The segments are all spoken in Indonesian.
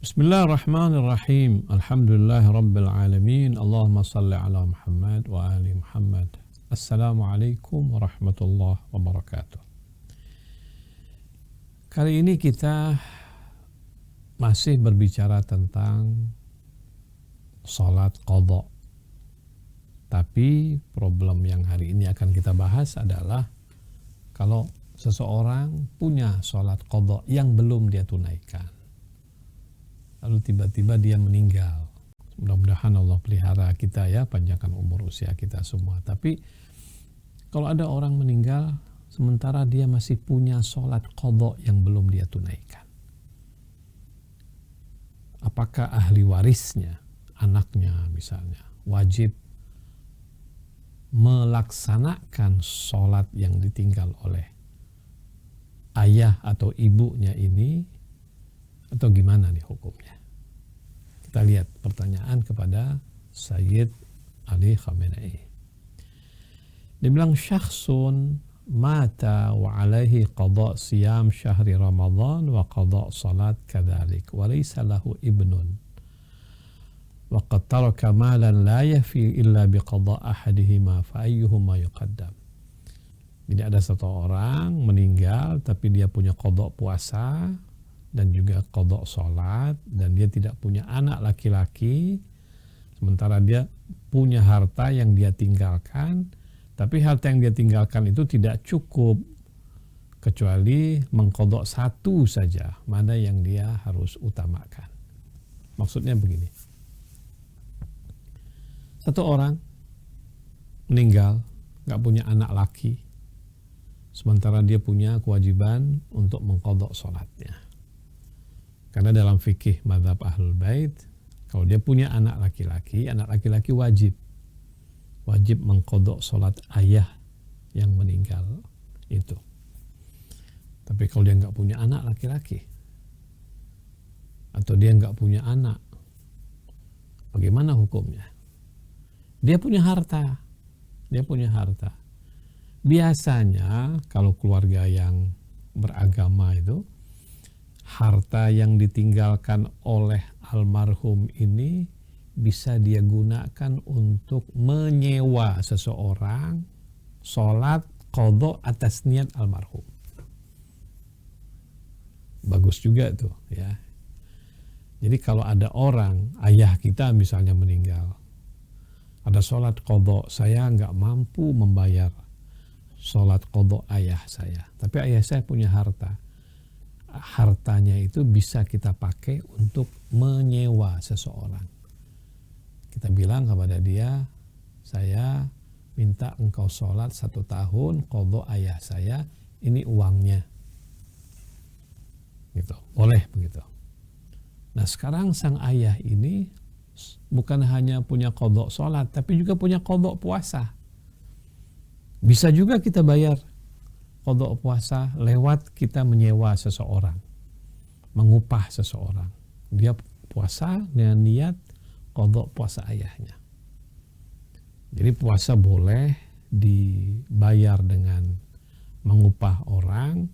Bismillahirrahmanirrahim. Alhamdulillahirabbil alamin. Allahumma shalli ala Muhammad wa ali Muhammad. Assalamualaikum warahmatullahi wabarakatuh. Kali ini kita masih berbicara tentang salat qadha. Tapi problem yang hari ini akan kita bahas adalah kalau seseorang punya salat qadha yang belum dia tunaikan, lalu tiba-tiba dia meninggal. Mudah-mudahan Allah pelihara kita ya, panjangkan umur usia kita semua. Tapi kalau ada orang meninggal sementara dia masih punya salat qadha yang belum dia tunaikan, apakah ahli warisnya, anaknya misalnya, wajib melaksanakan salat yang ditinggal oleh ayah atau ibunya ini, atau gimana nih hukumnya? Kita lihat pertanyaan kepada Sayyid Ali Khamenei. Dia bilang, syakhsun mata wa alaihi qadha siyam syahri Ramadan wa qadha salat kadzalik wa laysa lahu ibnun wa qad taraka malan la yafi illa bi qadha ahadihima fa ayyuhuma yuqaddam. Jadi ada satu orang meninggal tapi dia punya qadha puasa dan juga qadha salat, dan dia tidak punya anak laki-laki, sementara dia punya harta yang dia tinggalkan, tapi harta yang dia tinggalkan itu tidak cukup kecuali mengqadha satu saja, mana yang dia harus utamakan. Maksudnya begini, satu orang meninggal gak punya anak laki, sementara dia punya kewajiban untuk mengqadha salatnya. Karena dalam fikih mazhab Ahlul Bait, kalau dia punya anak laki-laki wajib mengqadha salat ayah yang meninggal itu. Tapi kalau dia nggak punya anak laki-laki atau dia nggak punya anak, bagaimana hukumnya? Dia punya harta. Biasanya kalau keluarga yang beragama itu, harta yang ditinggalkan oleh almarhum ini bisa dia gunakan untuk menyewa seseorang sholat qadha atas niat almarhum. Bagus juga tuh ya. Jadi kalau ada orang, ayah kita misalnya meninggal, ada sholat qadha, saya nggak mampu membayar sholat qadha ayah saya, tapi ayah saya punya hartanya itu bisa kita pakai untuk menyewa seseorang. Kita bilang kepada dia, saya minta engkau sholat 1 tahun qadha ayah saya, ini uangnya, gitu. Boleh begitu. Nah sekarang sang ayah ini bukan hanya punya qadha sholat, tapi juga punya qadha puasa. Bisa juga kita bayar qadha puasa lewat kita menyewa seseorang, mengupah seseorang. Dia puasa dengan niat qadha puasa ayahnya. Jadi puasa boleh dibayar dengan mengupah orang,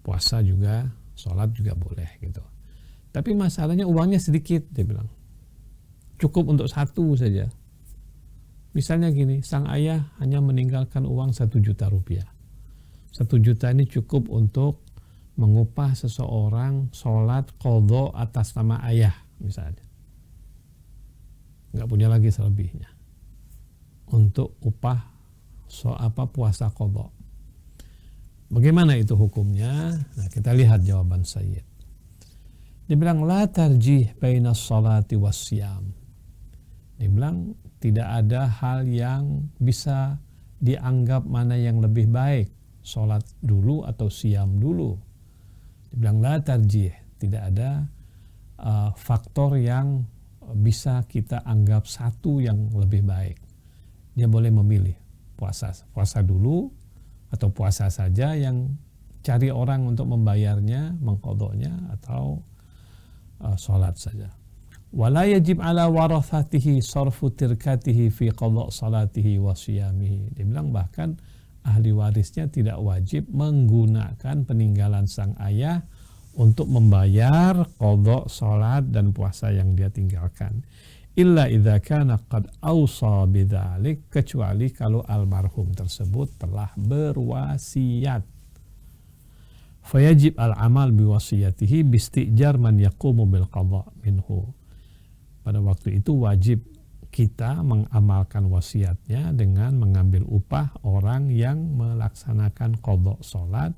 puasa juga, sholat juga boleh gitu. Tapi masalahnya uangnya sedikit, dia bilang. Cukup untuk 1 saja. Misalnya gini, sang ayah hanya meninggalkan uang 1 juta rupiah. 1 juta ini cukup untuk mengupah seseorang sholat qadha atas nama ayah misalnya. Nggak punya lagi selebihnya untuk upah puasa qadha. Bagaimana itu hukumnya? Nah, kita lihat jawaban Sayyid. Dia bilang la tarjih baina sholati wasyam. Dia bilang tidak ada hal yang bisa dianggap mana yang lebih baik, sholat dulu atau siam dulu. Dibilang la tarjih, tidak ada faktor yang bisa kita anggap satu yang lebih baik. Dia boleh memilih puasa dulu atau puasa saja yang cari orang untuk membayarnya, mengqadhanya, atau sholat saja. Wala yajib ala warathatihi sarfu tirkatihi fi qadha salatihi wa siyamihi. Dia bilang bahkan ahli warisnya tidak wajib menggunakan peninggalan sang ayah untuk membayar qadha salat dan puasa yang dia tinggalkan. Illa idza kana qad awsa bidzalik, kecuali kalau almarhum tersebut telah berwasiat. Fayajib al-amal biwasiyatihi bistijar man yaqumu bil qadha minhu. Pada waktu itu wajib kita mengamalkan wasiatnya dengan mengambil upah orang yang melaksanakan qadha salat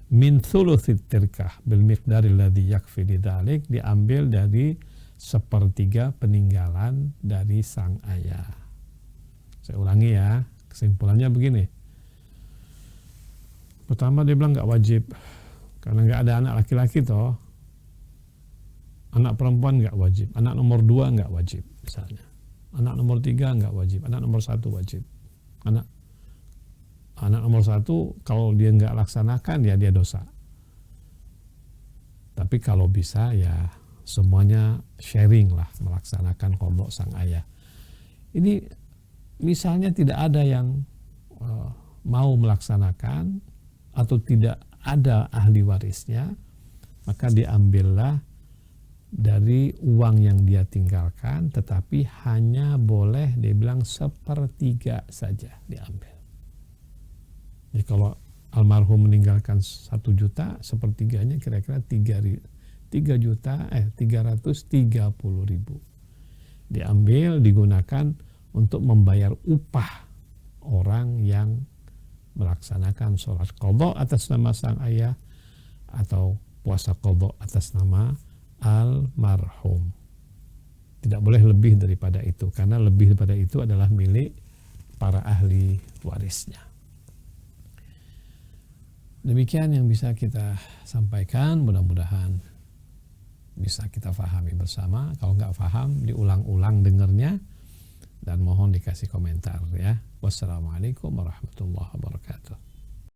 min thuluthit tirkah bil miqdaril ladzi yakfi lidzalik, diambil dari sepertiga peninggalan dari sang ayah. Saya ulangi ya, kesimpulannya begini. Pertama dia bilang nggak wajib, karena nggak ada anak laki-laki toh. Anak perempuan nggak wajib, anak nomor 2 nggak wajib misalnya. Anak nomor 3 nggak wajib, anak nomor 1 wajib. Anak nomor 1 kalau dia nggak laksanakan ya dia dosa. Tapi kalau bisa ya semuanya sharing lah melaksanakan qadha sang ayah. Ini misalnya tidak ada yang mau melaksanakan atau tidak ada ahli warisnya, maka diambillah dari uang yang dia tinggalkan, tetapi hanya boleh dia bilang sepertiga saja diambil. Jadi kalau almarhum meninggalkan 1 juta, sepertiganya kira-kira 3.330.000 diambil, digunakan untuk membayar upah orang yang melaksanakan sholat qadha atas nama sang ayah atau puasa qadha atas nama almarhum. Tidak boleh lebih daripada itu, karena lebih daripada itu adalah milik para ahli warisnya. Demikian yang bisa kita sampaikan, mudah-mudahan bisa kita pahami bersama. Kalau nggak paham, diulang-ulang dengernya dan mohon dikasih komentar ya. Wassalamualaikum warahmatullahi wabarakatuh.